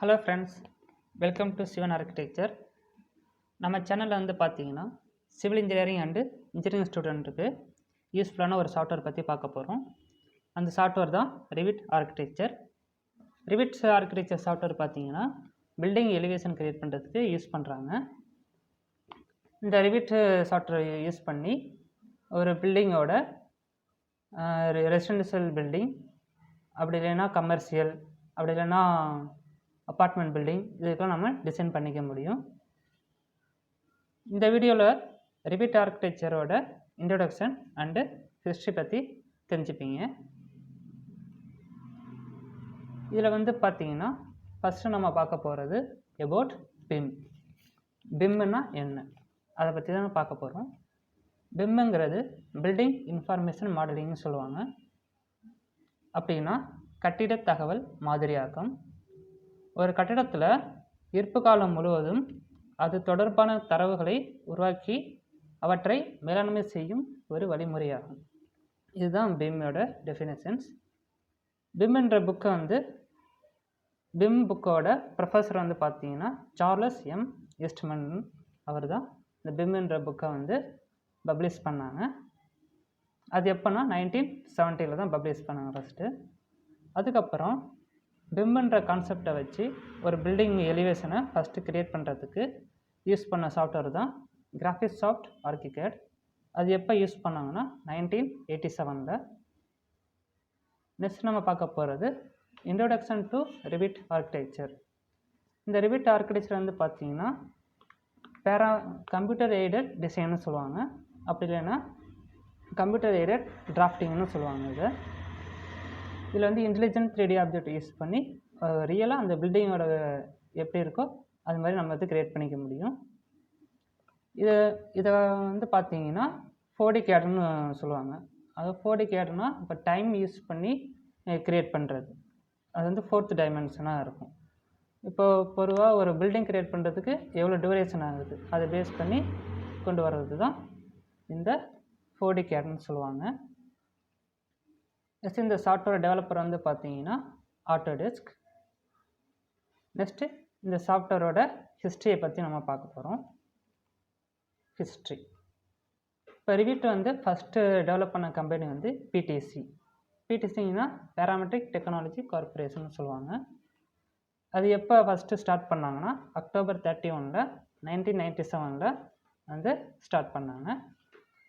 Hello friends, welcome to Sivan Architecture. நம்ம சேனலில் வந்து பார்த்தீங்கன்னா சிவில் இன்ஜினியரிங் அண்டு இன்ஜினியரிங் ஸ்டூடெண்ட்டுக்கு யூஸ்ஃபுல்லான ஒரு சாஃப்ட்வேர் பற்றி பார்க்க போகிறோம். அந்த சாஃப்ட்வேர் தான் Revit architecture. Revit architecture software பார்த்தீங்கன்னா பில்டிங் எலிவேஷன் கிரியேட் பண்ணுறதுக்கு யூஸ் பண்ணுறாங்க. இந்த ரிவிட் சாஃப்ட்வேர் யூஸ் பண்ணி ஒரு பில்டிங்கோட ரெசிடென்ஷியல் பில்டிங், அப்படி இல்லைன்னா கமர்ஷியல், அப்படி இல்லைன்னா அப்பார்ட்மெண்ட் பில்டிங், இதுக்கெல்லாம் நம்ம டிசைன் பண்ணிக்க முடியும். இந்த வீடியோவில் ரிவிட் ஆர்கிடெக்சரோட இன்ட்ரோடக்ஷன் அண்டு ஹிஸ்ட்ரி பற்றி தெரிஞ்சுப்பீங்க. இதில் வந்து பார்த்தீங்கன்னா ஃபஸ்ட்டு நம்ம பார்க்க போகிறது அபவுட் பிம். பிம்னா என்ன, அதை பற்றி தான் பார்க்க போகிறோம். பிம்ங்கிறது பில்டிங் இன்ஃபர்மேஷன் மாடலிங்னு சொல்லுவாங்க. அப்படின்னா கட்டிட தகவல் மாதிரியாக்கம். ஒரு கட்டிடத்தில் இருப்பு காலம் முழுவதும் அது தொடர்பான தரவுகளை உருவாக்கி அவற்றை மேலாண்மை செய்யும் ஒரு வழிமுறையாகும். இதுதான் பிம்மோட டெஃபினேஷன்ஸ். பிம் என்ற புக்கை வந்து பிம் புக்கோட ப்ரொஃபஸர் வந்து பார்த்தீங்கன்னா சார்லஸ் எம் ஈஸ்ட்மன். அவர் தான் இந்த பிம் என்ற புக்கை வந்து பப்ளிஷ் பண்ணாங்க. அது எப்போனா 1970 தான் பப்ளிஷ் பண்ணாங்க ஃபஸ்ட்டு. அதுக்கப்புறம் பிம்ன்ற கான்செப்டை வச்சு ஒரு பில்டிங் எலிவேஷனை ஃபஸ்ட்டு க்ரியேட் பண்ணுறதுக்கு யூஸ் பண்ண சாஃப்ட்வேர் தான் கிராஃபிக்ஸ் சாஃப்ட் ஆர்கிகேட். அது எப்போ யூஸ் பண்ணாங்கன்னா 1987. நெக்ஸ்ட் நம்ம பார்க்க போகிறது இன்ட்ரோடக்ஷன் டு ரிவிட் ஆர்கிடெக்சர். இந்த ரிவிட் ஆர்கிடெக்சர் வந்து பார்த்தீங்கன்னா கம்ப்யூட்டர் எய்டட் டிசைன்னு சொல்லுவாங்க, அப்படி இல்லைன்னா கம்ப்யூட்டர் எய்டட் டிராஃப்டிங்னு சொல்லுவாங்க. இதில் வந்து இன்டெலிஜென்ட் 3D ஆப்ஜெக்ட் யூஸ் பண்ணி ரியலாக அந்த பில்டிங்கோட எப்படி இருக்கோ அது மாதிரி நம்ம வந்து க்ரியேட் பண்ணிக்க முடியும். இதை வந்து பார்த்தீங்கன்னா 4D கேடுன்னு சொல்லுவாங்க. அது 4D கேடுனா இப்போ டைம் யூஸ் பண்ணி க்ரியேட் பண்ணுறது. அது வந்து 4th டைமென்ஷனாக இருக்கும். இப்போது பொதுவாக ஒரு பில்டிங் க்ரியேட் பண்ணுறதுக்கு எவ்வளோ டியூரேஷன் ஆகுது அதை பேஸ் பண்ணி கொண்டு வர்றது தான் இந்த 4D கேடுன்னு சொல்லுவாங்க. நெக்ஸ்ட் இந்த சாஃப்ட்வேர் டெவலப்பர் வந்து பார்த்தீங்கன்னா ஆட்டோடெஸ்க். நெக்ஸ்ட்டு இந்த சாஃப்ட்வேரோட ஹிஸ்ட்ரியை பற்றி நம்ம பார்க்க போகிறோம். ஹிஸ்ட்ரி. இப்போ ரிவிட் வந்து ஃபஸ்ட்டு டெவலப் பண்ண கம்பெனி வந்து பிடிசி. பிடிசிங்கன்னா பேராமெட்ரிக் டெக்னாலஜி கார்பரேஷன் சொல்லுவாங்க. அது எப்போ ஃபஸ்ட்டு ஸ்டார்ட் பண்ணாங்கன்னா October 31, 1997 வந்து ஸ்டார்ட் பண்ணாங்க.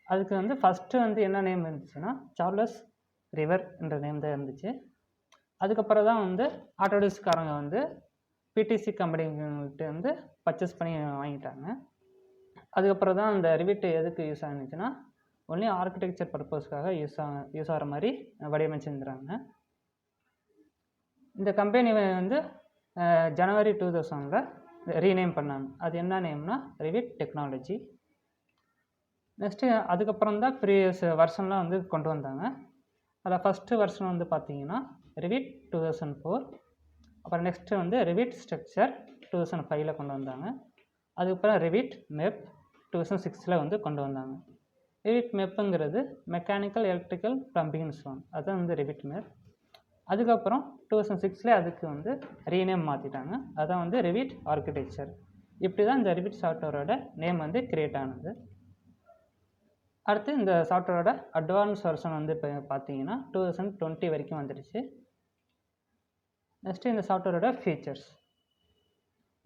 அதுக்கு வந்து ஃபஸ்ட்டு வந்து என்ன நேம் இருந்துச்சுன்னா சார்லஸ் ரிவர் என்ற நேம் தான் இருந்துச்சு. அதுக்கப்புறம் தான் வந்து ஆட்டோடெஸ்க்காரங்க வந்து பிடிசி கம்பெனிகிட்ட வந்து பர்ச்சேஸ் பண்ணி வாங்கிட்டாங்க. அதுக்கப்புறம் தான் அந்த ரிவிட் எதுக்கு யூஸ் ஆகிச்சுன்னா ஒன்லி ஆர்கிடெக்சர் பர்பஸ்க்காக யூஸ் ஆகிற மாதிரி வடிவமைச்சிருந்துறாங்க. இந்த கம்பெனி வந்து January 2000 ரீநேம் பண்ணாங்க. அது என்ன நேம்னா ரிவிட் டெக்னாலஜி. நெக்ஸ்ட்டு அதுக்கப்புறம் தான் ப்ரீவியஸ் வெர்ஷன்லாம் வந்து கொண்டு வந்தாங்க. அதில் ஃபஸ்ட்டு வெர்ஷன் வந்து பார்த்தீங்கன்னா ரிவிட் 2004. அப்புறம் நெக்ஸ்ட்டு வந்து ரிவிட் ஸ்ட்ரக்சர் 2005 கொண்டு வந்தாங்க. அதுக்கப்புறம் ரிவிட் மெப் 2006 வந்து கொண்டு வந்தாங்க. ரிவிட் மெப்புங்கிறது மெக்கானிக்கல் எலக்ட்ரிக்கல் ப்ளம்பிங்னு சொல்லுவாங்க, அதுதான் வந்து ரிவிட் மெப். அதுக்கப்புறம் 2006 அதுக்கு வந்து ரீநேம் மாற்றிட்டாங்க, அதுதான் வந்து ரிவிட் ஆர்கிடெக்சர். இப்படி தான் இந்த ரிவிட் சாஃப்ட்வேரோட நேம் வந்து கிரியேட் ஆனது. அடுத்து இந்த சாஃப்ட்வேரோட அட்வான்ஸ் வெர்ஷன் வந்து இப்போ பார்த்தீங்கன்னா 2020 வரைக்கும் வந்துடுச்சு. நெக்ஸ்ட்டு இந்த சாஃப்ட்வேரோட features.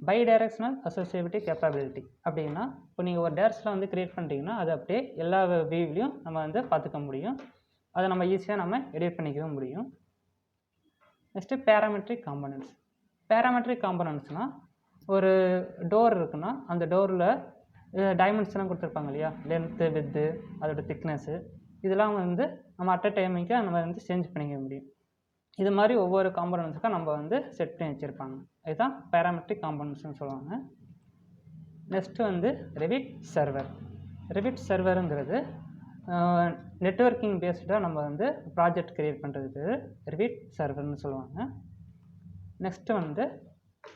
Bidirectional associative capability. அப்படின்னா இப்போ நீங்கள் ஒரு டேரக்ஷனில் வந்து க்ரியேட் பண்ணுறீங்கன்னா அது அப்படியே எல்லா வியூவிலையும் நம்ம வந்து பார்த்துக்க முடியும். அதை நம்ம ஈஸியாக நம்ம எடிட் பண்ணிக்கவும் முடியும். Next parametric components. பேராமெட்ரிக் காம்பனன்ட்ஸ்னால் ஒரு டோர் இருக்குன்னா அந்த டோரில் டைமென்ஷன்லாம் கொடுத்துருப்பாங்க இல்லையா, லென்த்து, வித்து, அதோட திக்னஸ்ஸு, இதெல்லாம் வந்து நம்ம அட் அ டைமிங்க்கு நம்ம வந்து சேஞ்ச் பண்ணிக்க முடியும். இது மாதிரி ஒவ்வொரு காம்பனன்ட்ஸுக்கும் நம்ம வந்து செட் பண்ணி வச்சுருப்பாங்க. இதுதான் பேராமெட்ரிக் காம்பனன்ட்ஸ்னு சொல்லுவாங்க. நெக்ஸ்ட்டு வந்து ரிவிட் சர்வர். ரிவிட் சர்வருங்கிறது நெட்வொர்க்கிங் பேஸ்டாக நம்ம வந்து ப்ராஜெக்ட் க்ரியேட் பண்ணுறதுக்கு ரிவிட் சர்வர்னு சொல்லுவாங்க. நெக்ஸ்ட்டு வந்து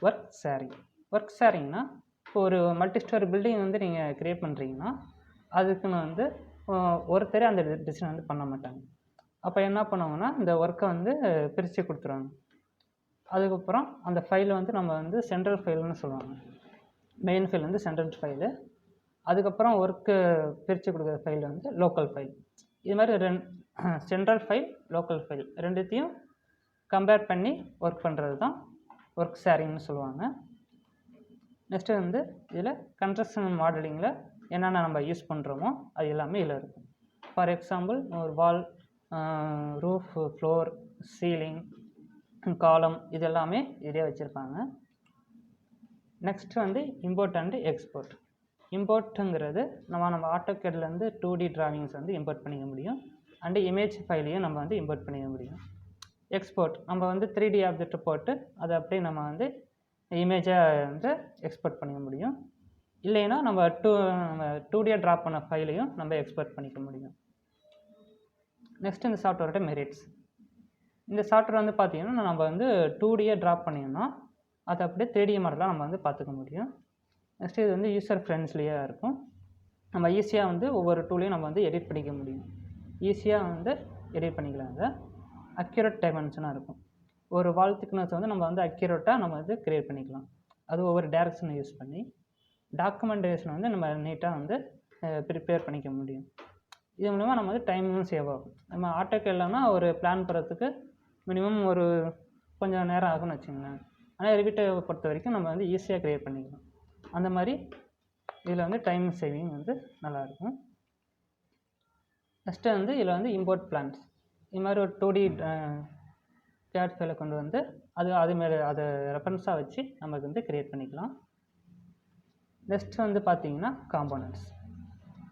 ஒர்க் ஷேரிங். ஒர்க் ஷேரிங்னா இப்போ ஒரு மல்டி ஸ்டோரி பில்டிங் வந்து நீங்கள் க்ரியேட் பண்ணுறீங்கன்னா அதுக்குன்னு வந்து ஒருத்தரே அந்த டிசைன் வந்து பண்ண மாட்டாங்க. அப்போ என்ன பண்ணுவாங்கன்னா இந்த ஒர்க்கை வந்து பிரித்து கொடுத்துருவாங்க. அதுக்கப்புறம் அந்த ஃபைலை வந்து நம்ம வந்து சென்ட்ரல் ஃபைல்னு சொல்லுவாங்க. மெயின் ஃபைல் வந்து சென்ட்ரல் ஃபைலு. அதுக்கப்புறம் ஒர்க்கு பிரித்து கொடுக்குற ஃபைல் வந்து லோக்கல் ஃபைல். இது மாதிரி சென்ட்ரல் ஃபைல், லோக்கல் ஃபைல் ரெண்டுத்தையும் கம்பேர் பண்ணி ஒர்க் பண்ணுறது தான் ஒர்க் ஷேரிங்னு சொல்லுவாங்க. நெக்ஸ்ட்டு வந்து இதில் கன்ஸ்ட்ரக்ஷன் மாடலிங்கில் என்னென்ன நம்ம யூஸ் பண்ணுறோமோ அது எல்லாமே இதில் இருக்கும். ஃபார் எக்ஸாம்பிள் ஒரு வால், ரூஃப், ஃப்ளோர், சீலிங், காலம் இது எல்லாமே இதிலே வச்சுருப்பாங்க. நெக்ஸ்ட் வந்து இம்போர்ட் அண்ட் எக்ஸ்போர்ட். இம்போர்ட்டுங்கிறது நம்ம ஆட்டோகேட்லேருந்து 2D டிராவிங்ஸ் வந்து இம்போர்ட் பண்ணிக்க முடியும். அண்டு இமேஜ் ஃபைலையும் நம்ம வந்து இம்போர்ட் பண்ணிக்க முடியும். எக்ஸ்போர்ட் நம்ம வந்து 3D ஆப்ஜெக்ட் போட்டு அதை அப்படியே நம்ம வந்து இமேஜாக வந்து எக்ஸ்போர்ட் பண்ணிக்க முடியும். இல்லைன்னா நம்ம 2D ட்ராப் பண்ண ஃபைலையும் நம்ம எக்ஸ்போர்ட் பண்ணிக்க முடியும். நெக்ஸ்ட் இந்த சாஃப்ட்வேரோட மெரிட்ஸ். இந்த சாஃப்ட்வேர் வந்து பார்த்திங்கன்னா நம்ம வந்து 2D ட்ராப் பண்ணிங்கன்னா அதை அப்படியே 3D மாடலாக நம்ம வந்து பார்த்துக்க முடியும். நெக்ஸ்ட்டு இது வந்து யூசர் ஃப்ரெண்ட்லியாக இருக்கும். நம்ம ஈஸியாக வந்து ஒவ்வொரு டூலையும் நம்ம வந்து எடிட் பண்ணிக்க முடியும். ஈஸியாக வந்து எடிட் பண்ணிக்கலாங்க. அக்யூரேட் டைமென்ஷனாக இருக்கும். ஒரு வால் திக்னஸ் வந்து நம்ம வந்து அக்யூரேட்டாக நம்ம வந்து க்ரியேட் பண்ணிக்கலாம். அது ஒவ்வொரு டேரக்ஷனை யூஸ் பண்ணி டாக்குமெண்டேஷன் வந்து நம்ம நீட்டாக வந்து ப்ரிப்பேர் பண்ணிக்க முடியும். இது மூலமாக நம்ம வந்து டைமும் சேவ் ஆகும். நம்ம ஆட்டோகேட்லனா ஒரு பிளான் பண்ணுறதுக்கு மினிமம் ஒரு கொஞ்சம் நேரம் ஆகும்னு வச்சுங்களேன். ஆனால் ரிவிட்டை பொறுத்த வரைக்கும் நம்ம வந்து ஈஸியாக க்ரியேட் பண்ணிக்கலாம். அந்த மாதிரி இதில் வந்து டைம் சேவிங் வந்து நல்லாயிருக்கும். நெக்ஸ்ட்டு வந்து இதில் வந்து இம்போர்ட் பிளான்ஸ். இது மாதிரி ஒரு 2D கேட் ஃபைலை கொண்டு வந்து அதுமாரி அதை ரெஃபரன்ஸாக வச்சு நமக்கு வந்து க்ரியேட் பண்ணிக்கலாம். நெக்ஸ்ட் வந்து பார்த்திங்கன்னா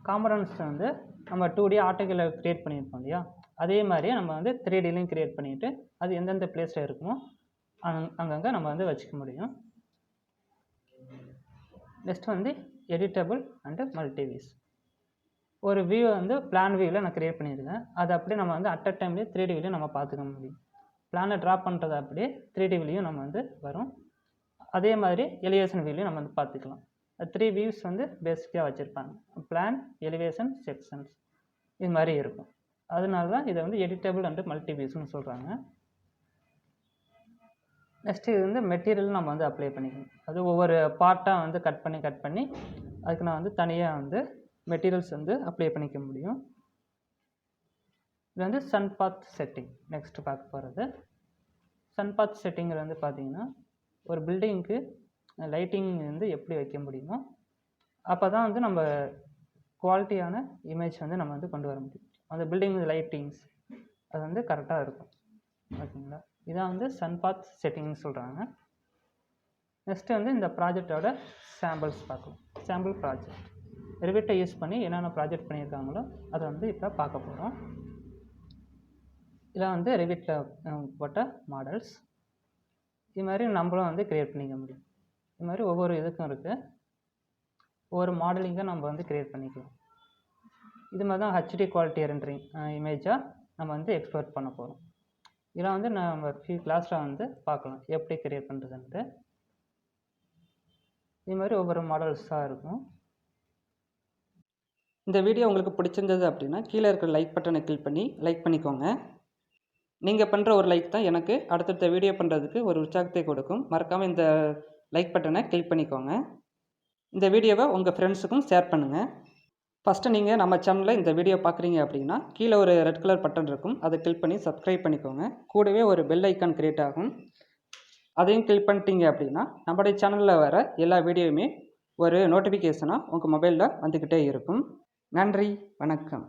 காம்போனன்ட்ஸ் வந்து நம்ம 2D ஆட்டோகேடில் க்ரியேட் பண்ணியிருப்போம் இல்லையா, அதே மாதிரியே நம்ம வந்து 3Dலையும் க்ரியேட் பண்ணிவிட்டு அது எந்தெந்த பிளேஸில் இருக்குமோ அங்கங்கே நம்ம வந்து வச்சுக்க முடியும். நெக்ஸ்ட் வந்து எடிட்டபிள் அண்டு மல்டிவியூஸ். ஒரு வியூ வந்து பிளான் வியூவில் நான் க்ரியேட் பண்ணியிருக்கேன். அது அப்படியே நம்ம வந்து அட் அ டைம்லேயே 3D வியூலையும் நம்ம பார்த்துக்க முடியும். பிளானை ட்ரா பண்ணுறது அப்படியே 3D வியூலையும் நம்ம வந்து வரும். அதே மாதிரி எலிவேஷன் வியூலையும் நம்ம வந்து பார்த்துக்கலாம். 3 வியூஸ் வந்து பேசிக்காக வச்சுருப்பாங்க. பிளான், எலிவேஷன், செக்ஷன்ஸ் இது மாதிரி இருக்கும். அதனால தான் இதை வந்து எடிட்டபிள் அண்டு மல்டிவியூஸ்னு சொல்கிறாங்க. நெக்ஸ்ட்டு இது வந்து மெட்டீரியல் நம்ம வந்து அப்ளை பண்ணிக்கணும். அது ஒவ்வொரு பார்ட்டாக வந்து கட் பண்ணி அதுக்கு நான் வந்து தனியாக வந்து மெட்டீரியல்ஸ் வந்து அப்ளை பண்ணிக்க முடியும். இது வந்து சன் பாத் செட்டிங். நெக்ஸ்ட்டு பார்க்க போகிறது சன் பாத் செட்டிங்கில் வந்து பார்த்திங்கன்னா ஒரு பில்டிங்க்கு லைட்டிங் வந்து எப்படி வைக்க முடியுமோ அப்போ தான் வந்து நம்ம குவாலிட்டியான இமேஜ் வந்து நம்ம வந்து கொண்டு வர முடியும். அந்த பில்டிங் லைட்டிங்ஸ் அது வந்து கரெக்டாக இருக்கும். ஓகேங்களா, இதான் வந்து சன் பாத் செட்டிங்னு சொல்கிறாங்க. நெக்ஸ்ட்டு வந்து இந்த ப்ராஜெக்டோட சாம்பிள்ஸ் பார்க்கலாம். சாம்பிள் ப்ராஜெக்ட் ரிவிட்டை யூஸ் பண்ணி என்னென்ன ப்ராஜெக்ட் பண்ணியிருக்காங்களோ அதை வந்து இப்போ பார்க்க போகிறோம். இதில் வந்து ரிவிட்டில் போட்ட மாடல்ஸ் இது மாதிரி நம்மளும் வந்து க்ரியேட் பண்ணிக்க முடியும். இது மாதிரி ஒவ்வொரு இதுக்கும் இருக்குது. ஒவ்வொரு மாடலிங்காக நம்ம வந்து க்ரியேட் பண்ணிக்கலாம். இது மாதிரி தான் ஹெச்டி குவாலிட்டி ரெண்டரிங் இமேஜாக நம்ம வந்து எக்ஸ்போர்ட் பண்ண போகிறோம். இதெல்லாம் வந்து நம்ம ஃபியூ கிளாஸில் வந்து பார்க்கலாம் எப்படி க்ரியேட் பண்ணுறதுன்ட்டு. இது மாதிரி ஒவ்வொரு மாடல்ஸாக இருக்கும். இந்த வீடியோ உங்களுக்கு பிடிச்சிருந்தது அப்படின்னா கீழே இருக்கிற லைக் பட்டனை கிளிக் பண்ணி லைக் பண்ணிக்கோங்க. நீங்கள் பண்ணுற ஒரு லைக் தான் எனக்கு அடுத்தடுத்த வீடியோ பண்ணுறதுக்கு ஒரு உற்சாகத்தை கொடுக்கும். மறக்காமல் இந்த லைக் பட்டனை கிளிக் பண்ணிக்கோங்க. இந்த வீடியோவை உங்கள் ஃப்ரெண்ட்ஸுக்கும் ஷேர் பண்ணுங்கள். ஃபஸ்ட்டு நீங்கள் நம்ம சேனலில் இந்த வீடியோ பார்க்குறீங்க அப்படின்னா கீழே ஒரு ரெட் கலர் பட்டன் இருக்கும், அதை கிளிக் பண்ணி சப்ஸ்கிரைப் பண்ணிக்கோங்க. கூடவே ஒரு பெல் ஐக்கான் க்ரியேட் ஆகும், அதையும் கிளிக் பண்ணிட்டீங்க அப்படின்னா நம்மளுடைய சேனலில் வர எல்லா வீடியோவுமே ஒரு நோட்டிஃபிகேஷனாக உங்கள் மொபைலில் வந்துக்கிட்டே இருக்கும். நன்றி, வணக்கம்.